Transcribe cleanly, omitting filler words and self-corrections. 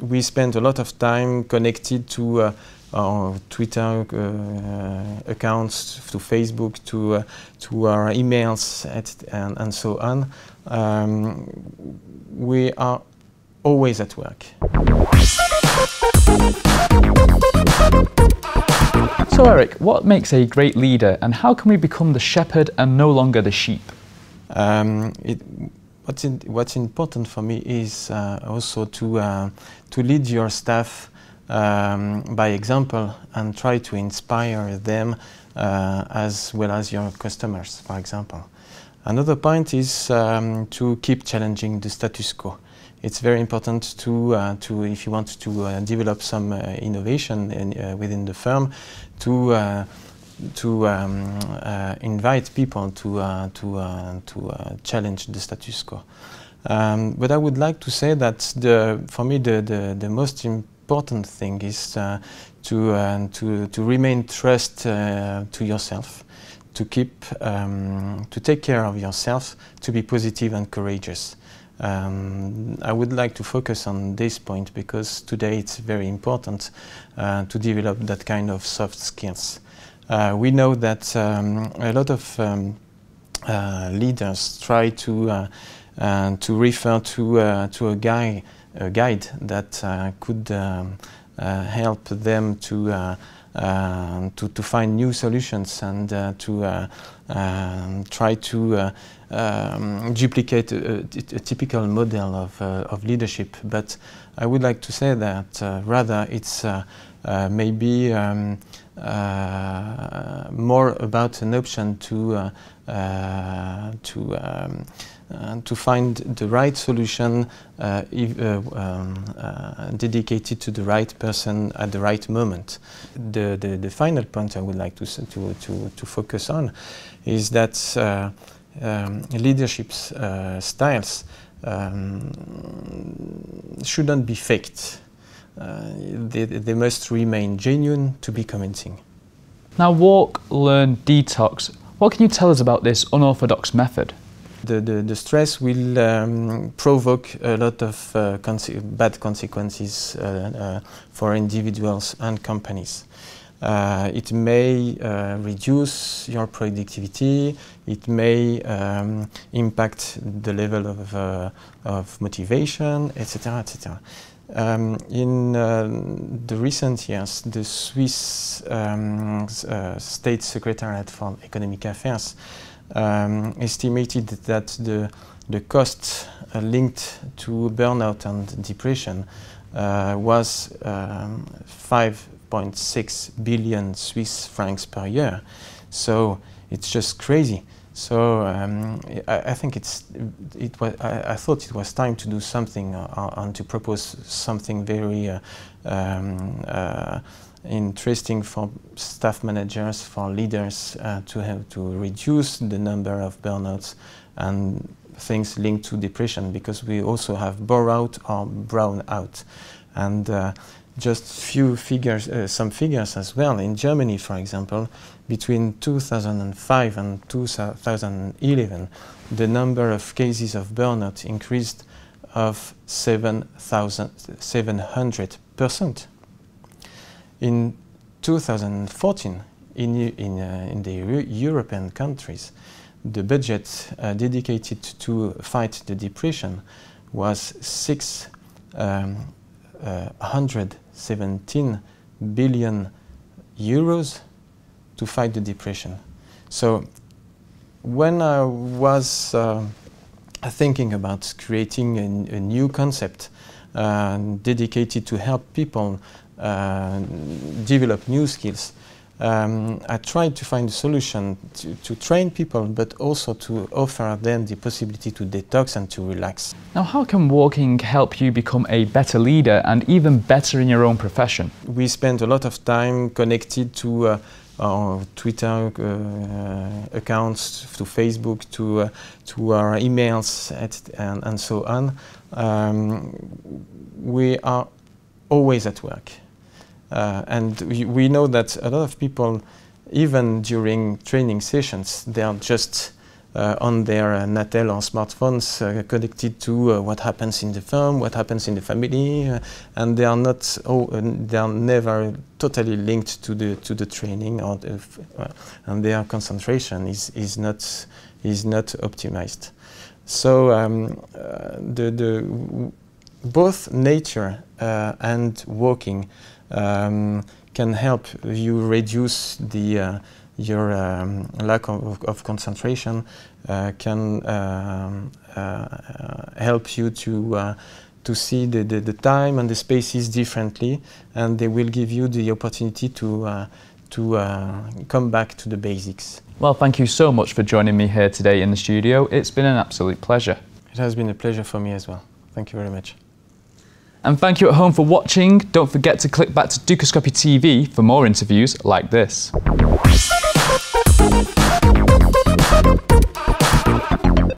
we spend a lot of time connected to our Twitter accounts, to Facebook, to our emails, and so on. We are always at work. So Eric, what makes a great leader, and how can we become the shepherd and no longer the sheep? What's important for me is also to lead your staff by example and try to inspire them as well as your customers, for example. Another point is to keep challenging the status quo. It's very important to if you want to develop some innovation within the firm, to invite people to challenge the status quo. But I would like to say that for me the most important thing is to remain trust to yourself, to take care of yourself, to be positive and courageous. I would like to focus on this point because today it's very important to develop that kind of soft skills. We know that a lot of leaders try to refer to a guide that could help them to find new solutions and to try to duplicate a typical model of leadership. But I would like to say that rather it's maybe more about an option to find the right solution dedicated to the right person at the right moment. The final point I would like to focus on is that leadership styles shouldn't be faked. They must remain genuine to be convincing. Now, walk, learn, detox. What can you tell us about this unorthodox method? The stress will provoke a lot of bad consequences for individuals and companies. It may reduce your productivity, it may impact the level of motivation, etc., etc. In the recent years, the Swiss State Secretariat for Economic Affairs estimated that the cost linked to burnout and depression was 5.6 billion Swiss francs per year. So it's just crazy. So I think I thought it was time to do something and to propose something very interesting for staff managers, for leaders to have to reduce the number of burnouts and things linked to depression, because we also have bore-out or brown-out. And just few figures, some figures as well. In Germany, for example, between 2005 and 2011, the number of cases of burnout increased of 700%. In 2014, in the European countries, the budget dedicated to fight the depression was 617 billion euros to fight the depression. So when I was thinking about creating a new concept dedicated to help people develop new skills, I tried to find a solution to train people, but also to offer them the possibility to detox and to relax. Now, how can walking help you become a better leader and even better in your own profession? We spend a lot of time connected to our Twitter accounts, to Facebook, to our emails, and so on. We are always at work. And we know that a lot of people, even during training sessions, they are just on their Natel or smartphones, connected to what happens in the firm, what happens in the family, and they are not. They are never totally linked to the training, or and their concentration is not optimized. So both nature and walking can help you reduce your lack of concentration, can help you to see the time and the spaces differently, and they will give you the opportunity to come back to the basics. Well, thank you so much for joining me here today in the studio. It's been an absolute pleasure. It has been a pleasure for me as well. Thank you very much. And thank you at home for watching. Don't forget to click back to Dukascopy TV for more interviews like this.